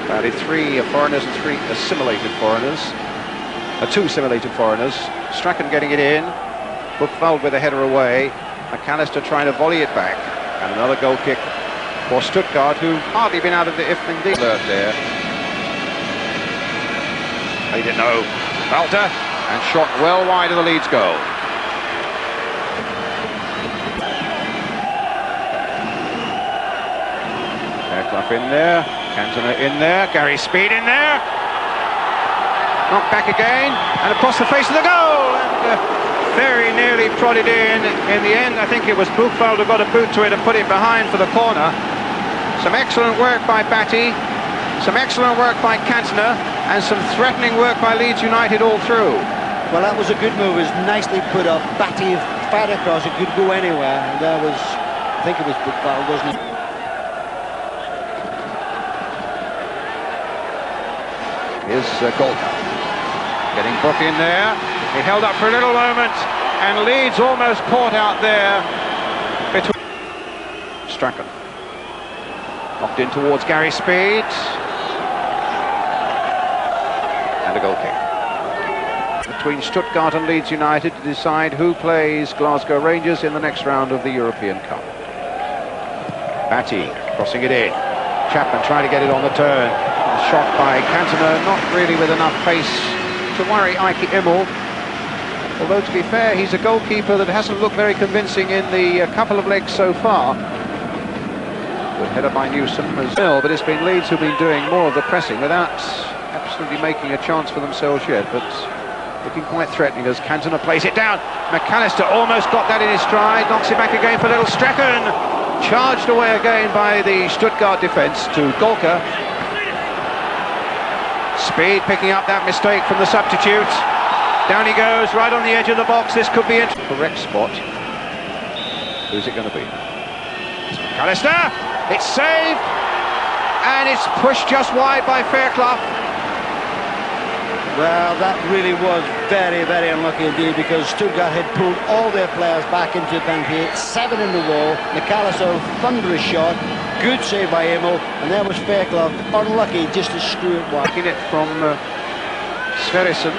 Only 3 foreigners and 3 assimilated foreigners. 2 assimilated foreigners. Strachan getting it in. Buchwald with a header away. McAllister trying to volley it back. And another goal kick for Stuttgart, who've hardly been out of the if indeed alert there. He didn't know. Balter, and shot well wide of the Leeds goal. Fairclough in there. Cantona in there, Gary Speed in there. Knocked back again, and across the face of the goal. And very nearly prodded in the end. I think it was Buchwald who got a boot to it and put it behind for the corner. Some excellent work by Batty, some excellent work by Cantona, and some threatening work by Leeds United all through. Well, that was a good move. It was nicely put up. Batty fired across, it could go anywhere. And there was, I think it was Buchwald, wasn't it? Here's Golka getting Book in there. He held up for a little moment, and Leeds almost caught out there between Strachan. Knocked in towards Gary Speed. And a goal kick. Between Stuttgart and Leeds United to decide who plays Glasgow Rangers in the next round of the European Cup. Batty crossing it in. Chapman trying to get it on the turn. Shot by Cantona, not really with enough pace to worry Ike Immel. Although, to be fair, he's a goalkeeper that hasn't looked very convincing in the couple of legs so far. Good header by Newsom as well, but it's been Leeds who've been doing more of the pressing without absolutely making a chance for themselves yet, but looking quite threatening as Cantona plays it down. McAllister almost got that in his stride, knocks it back again for little Strachan. Charged away again by the Stuttgart defence to Golka. Speed picking up that mistake from the substitute. Down he goes, right on the edge of the box. This could be a correct spot. Who's it going to be? McAllister! It's saved! And it's pushed just wide by Fairclough. Well, that really was very, very unlucky indeed, because Stuttgart had pulled all their players back into the penalty, 7 in the row. McAllister, thunderous shot, good save by Immel, and there was Fairclough, unlucky just to screw it wide. Taking it from Sverrisson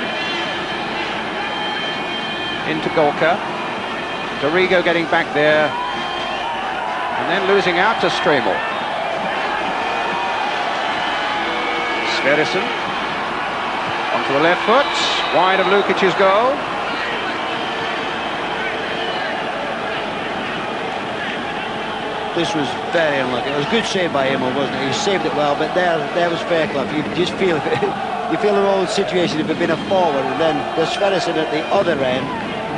into Golka. Dorigo getting back there, and then losing out to Stremel. Sverrisson onto the left foot, wide of Lukic's goal. This was very unlucky. It was a good save by Immel, wasn't it? He saved it well, but there was Fairclough. You just feel you feel an old situation if it had been a forward, and then there's Sverrisson at the other end.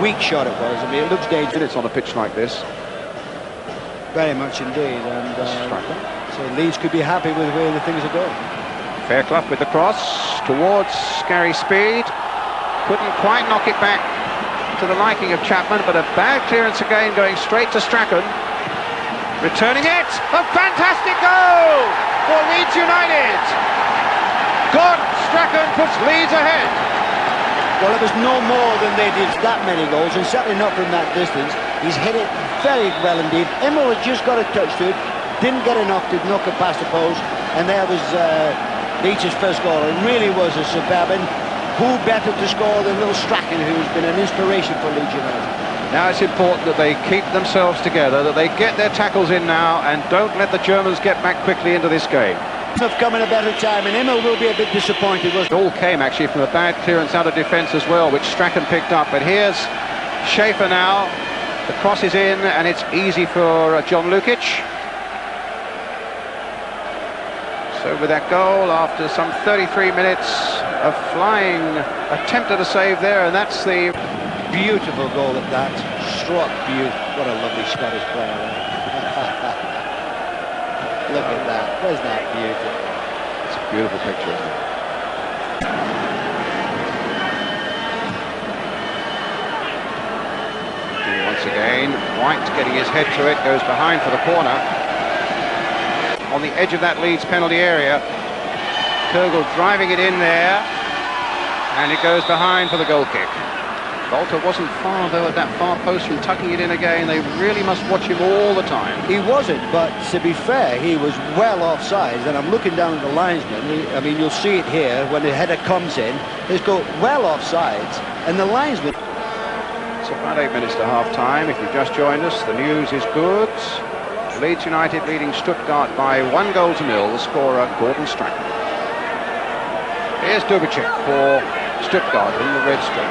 Weak shot it was. I mean, it looks dangerous. It's on a pitch like this. Very much indeed, and so Leeds could be happy with the way the things are going. Fairclough with the cross towards Gary Speed. Couldn't quite knock it back to the liking of Chapman, but a bad clearance again going straight to Strachan. Returning it, a fantastic goal for Leeds United. God, Strachan puts Leeds ahead. Well, it was no more than they did that many goals, and certainly not from that distance. He's hit it very well indeed. Emil had just got a touch to it, didn't get enough to knock it past the post, and there was Leeds' first goal. It really was a superb, and who better to score than little Strachan, who's been an inspiration for Leeds United. Now it's important that they keep themselves together, that they get their tackles in now, and don't let the Germans get back quickly into this game. Have come in a better time, and Emil will be a bit disappointed. It all came actually from a bad clearance out of defence as well, which Strachan picked up. But here's Schaefer now. The cross is in, and it's easy for John Lukic. So with that goal, after some 33 minutes of flying, attempted a save there, and that's the beautiful goal at that. Struck beautiful. What a lovely Scottish player there. Look at that. Where's that beautiful? It's a beautiful picture, isn't it? Once again, White getting his head to it, goes behind for the corner. On the edge of that Leeds penalty area. Kogel driving it in there. And it goes behind for the goal kick. Walter wasn't far, though, at that far post from tucking it in again. They really must watch him all the time. He wasn't, but to be fair, he was well offside. And I'm looking down at the linesman. I mean, you'll see it here when the header comes in. He's got well offside, and the linesman... It's about 8 minutes to half-time. If you've just joined us, the news is good. Leeds United leading Stuttgart by 1-0. The scorer, Gordon Strachan. Here's Dubicic for Stuttgart in the red strip.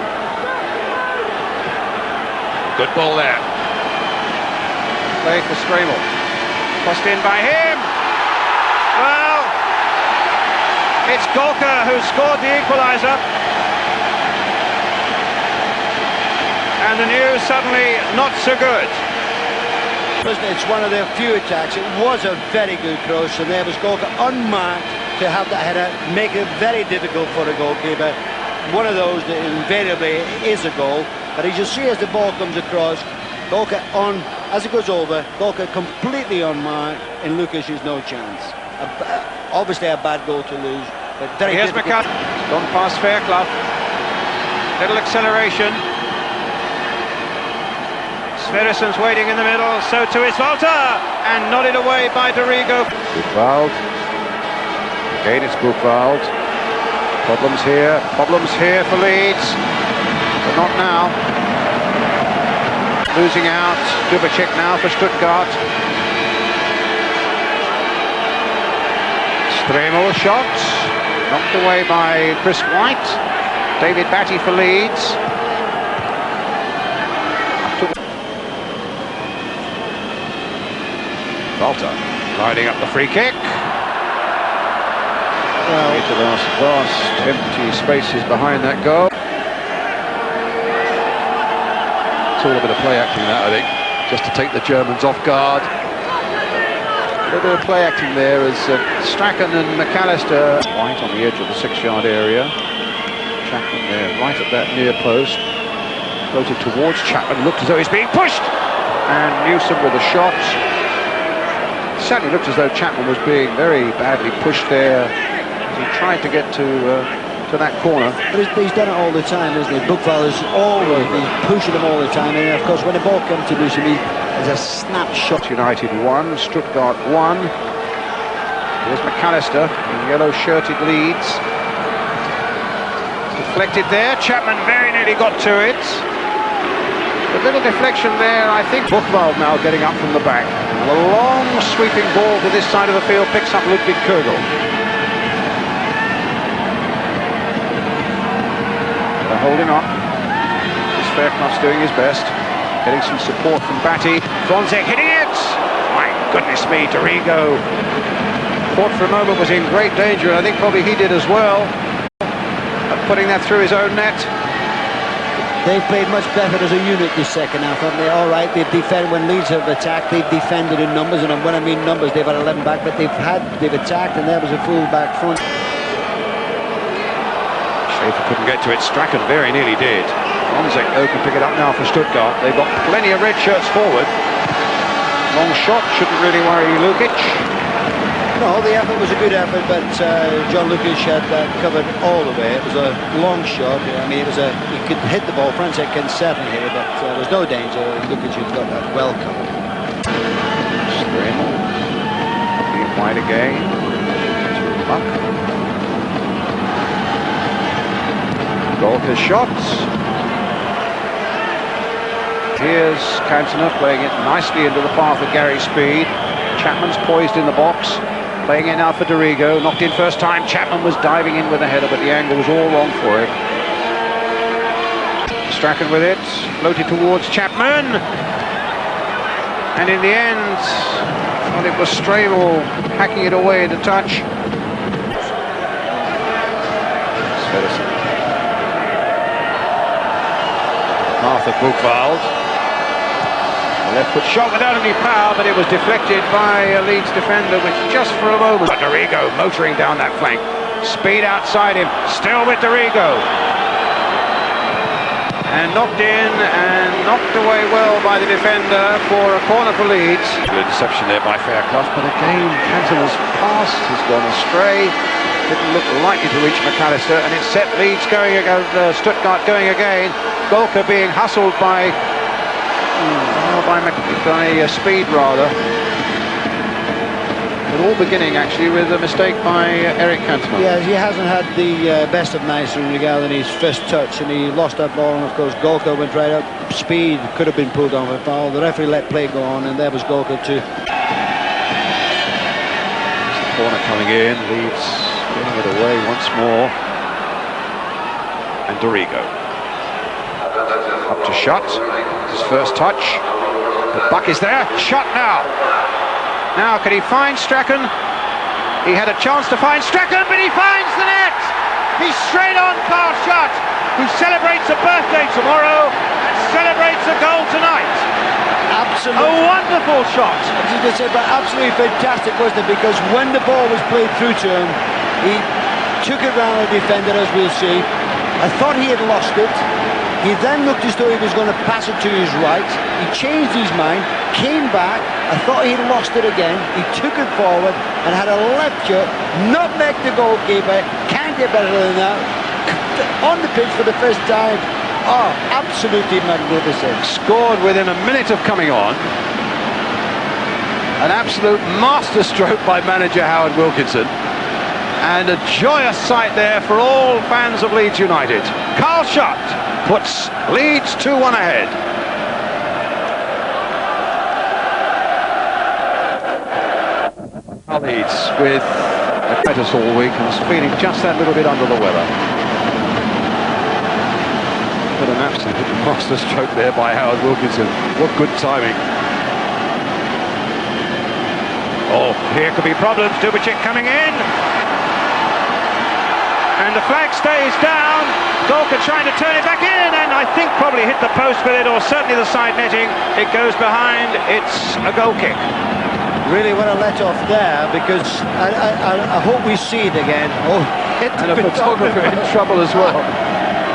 Good ball there. Play for Stremel. Crossed in by him. Well, it's Golka who scored the equaliser. And the news suddenly not so good. It's one of their few attacks. It was a very good cross, and there was Golka unmarked to have that header, make it very difficult for a goalkeeper. One of those that invariably is a goal. But as you see, as the ball comes across, Golka on, as it goes over, Golka completely unmarked, and Lucas has no chance. Obviously a bad goal to lose, but very Here's difficult. Gone past Fairclough. Little acceleration. Sverrison's waiting in the middle, so too is Walter, and nodded away by Dorigo. Buchwald. Again it's Buchwald. Problems here for Leeds. But not now. Losing out. Dubicic now for Stuttgart. Stremel shot. Knocked away by Chris White. David Batty for Leeds. Walter lining up the free kick. Well, into those vast empty spaces behind that goal. All a bit of play acting that, I think, just to take the Germans off guard. A little bit of play acting there as Strachan and McAllister. White on the edge of the 6-yard area. Chapman there, right at that near post. Floated towards Chapman, looked as though he's being pushed. And Newsom with a shot. Certainly looked as though Chapman was being very badly pushed there. He tried to get to that corner. But he's done it all the time, isn't he? Buchwald is always pushing him all the time, and of course when the ball comes to Newsom, there's a snapshot. United 1, Stuttgart 1. Here's McAllister in yellow-shirted Leeds. Deflected there. Chapman very nearly got to it. A little deflection there, I think. Buchwald now getting up from the back. And a long sweeping ball to this side of the field picks up Ludwig Kogel. Holding on. Fairclough's doing his best. Getting some support from Batty. Fonzek hitting it! My goodness me, Dorigo. Thought for a moment was in great danger, and I think probably he did as well. Putting that through his own net. They've played much better as a unit this second half, haven't they? All right, they've defended when Leeds have attacked. They've defended in numbers, and when I mean numbers, they've had 11 back, but they've attacked, and there was a full back front. Schaefer couldn't get to it. Strachan very nearly did. Fonzek though can pick it up now for Stuttgart. They've got plenty of red shirts forward. Long shot, shouldn't really worry Lukic. No, the effort was a good effort, but John Lukic had that covered all the way. It was a long shot. I mean, he could hit the ball. Francek can certainly hit it, but there's no danger. Lukic has got that well covered. Scrim. Being wide again. Buck. Golka's shots. Here's Cantona playing it nicely into the path of Gary Speed. Chapman's poised in the box. Playing it now for Dorigo. Knocked in first time. Chapman was diving in with a header, but the angle was all wrong for him. Strachan with it. Floated towards Chapman. And in the end, well, it was Stravel hacking it away into touch. Svensson. Arthur Buchwald. Left foot shot without any power, but it was deflected by a Leeds defender, which just for a moment. Dorigo motoring down that flank. Speed outside him, still with Dorigo. And knocked in and knocked away well by the defender for a corner for Leeds. Good interception there by Fairclough, but again, Cantona's pass has gone astray. Didn't look likely to reach McAllister, and it set Leeds going again, Stuttgart going again. Golka being hustled by Speed rather. But all beginning actually with a mistake by Eric Cantona. Yeah, he hasn't had the best of nights regarding his first touch, and he lost that ball, and of course Golka went right up. Speed could have been pulled on for a foul. The referee let play go on, and there was Golka too. The corner coming in, Leeds getting it away once more. And Dorigo. Up to shot. His first touch. The buck is there. Shot now. Now, can he find Strachan? He had a chance to find Strachan, but he finds the net. He's straight on Carl Schott, who celebrates a birthday tomorrow and celebrates a goal tonight. Absolutely. A wonderful shot. I was going to say, but absolutely fantastic, wasn't it? Because when the ball was played through to him, he took it round the defender, as we'll see. I thought he had lost it. He then looked as though he was going to pass it to his right. He changed his mind, came back. I thought he'd lost it again. He took it forward and had a left shot, nutmegged the goalkeeper. Can't get better than that. On the pitch for the first time. Oh, absolutely magnificent. Scored within a minute of coming on. An absolute masterstroke by manager Howard Wilkinson. And a joyous sight there for all fans of Leeds United. Carl Schott puts Leeds 2-1 ahead. Leeds with a practice all week and was feeling just that little bit under the weather. But an absolute masterstroke there by Howard Wilkinson. What good timing. Oh, here could be problems. Dubicic coming in. And the flag stays down. Golka trying to turn it back in, and I think probably hit the post with it, or certainly the side netting. It goes behind. It's a goal kick. Really want to let off there, because I hope we see it again. Oh, hit the photographer in trouble as well.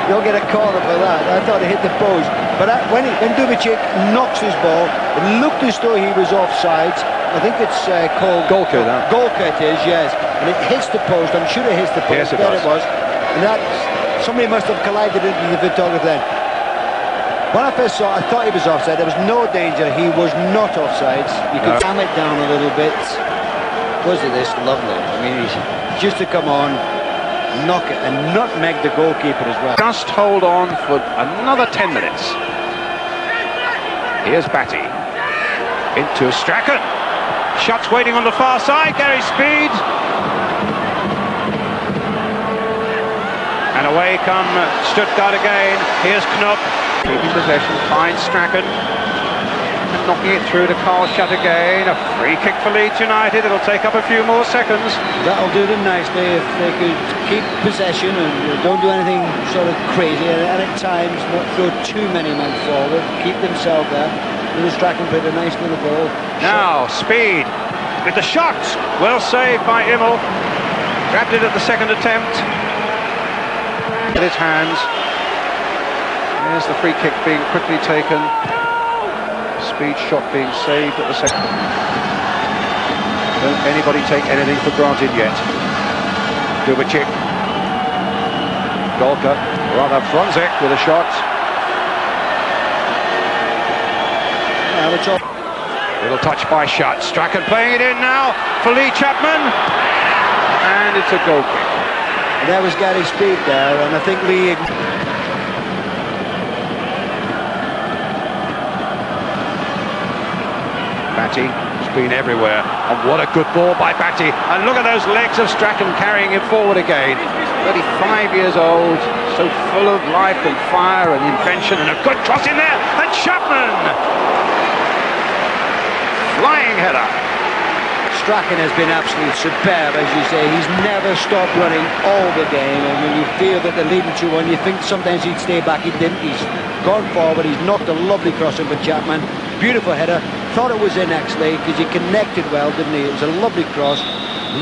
You'll get a corner for that. I thought it hit the post. But when Dubicic knocks his ball, it looked as though he was offside. I think it's called Golka. Golka it is, yes. And it hits the post. I'm sure it hits the post. Yes, it there does. It was. And that somebody must have collided into the photographer then. When I first saw it, I thought he was offside. There was no danger. He was not offside. You could calm it down a little bit. Wasn't this lovely? I mean, he's just to come on, knock it, and nutmeg the goalkeeper as well. Just hold on for another 10 minutes. Here's Batty. Into Strachan. Shots waiting on the far side. Gary Speed. And away come Stuttgart again. Here's Knopp. Keeping possession. Finds Strachan. And knocking it through to Carl Schott again. A free kick for Leeds United. It'll take up a few more seconds. That'll do them nicely if they could keep possession and don't do anything sort of crazy. And at times not throw too many men forward. Keep themselves there. Strachan played a nice little ball. Now, Speed with the shot. Well saved by Immel. Grabbed it at the second attempt. With his hands. There's the free kick being quickly taken. high-speed shot being saved at the second. Don't anybody take anything for granted yet. Dubicic. Golka, rather Fronzek with a shot. Now the top. Little touch by Schutt. Strachan playing it in now for Lee Chapman. And it's a goal kick. There was Gary Speed there, and I think Lee... Batty has been everywhere, and what a good ball by Batty. And look at those legs of Strachan carrying him forward again. 35 years old, so full of life and fire and invention, and a good cross in there, and Chapman! Flying header. Strachan has been absolutely superb, as you say. He's never stopped running all the game, and when you feel that they're leading 2-1, you think sometimes he'd stay back. He didn't. He's gone forward. He's knocked a lovely cross in for Chapman. Beautiful header. Thought it was in actually because he connected well, didn't he? It was a lovely cross.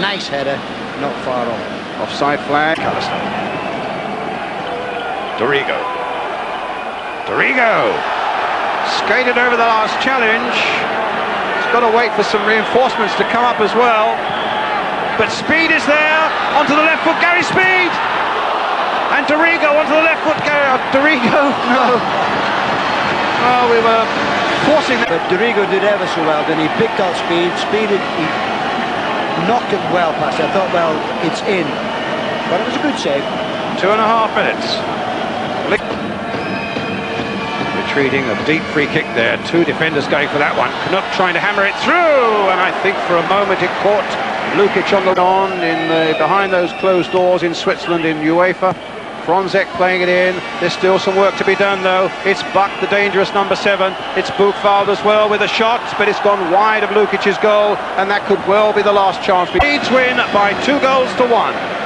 Nice header. Not far off. Offside flag. Dorigo. Dorigo skated over the last challenge. He's got to wait for some reinforcements to come up as well. But Speed is there. Onto the left foot, Gary Speed. And Dorigo onto the left foot. Dorigo. No. Oh, we were forcing that. But Dorigo did ever so well. Then he picked out Speed. Speed, he knocked it well past. I thought, well, it's in. But it was a good save. 2.5 minutes. Retreating, a deep free kick there. Two defenders going for that one. Knoop trying to hammer it through, and I think for a moment it caught Lukic behind those closed doors in Switzerland in UEFA. Fronzek playing it in. There's still some work to be done though. It's Buck, the dangerous number 7. It's Buchwald as well with a shot, but it's gone wide of Lukic's goal, and that could well be the last chance. Leeds win by 2-1.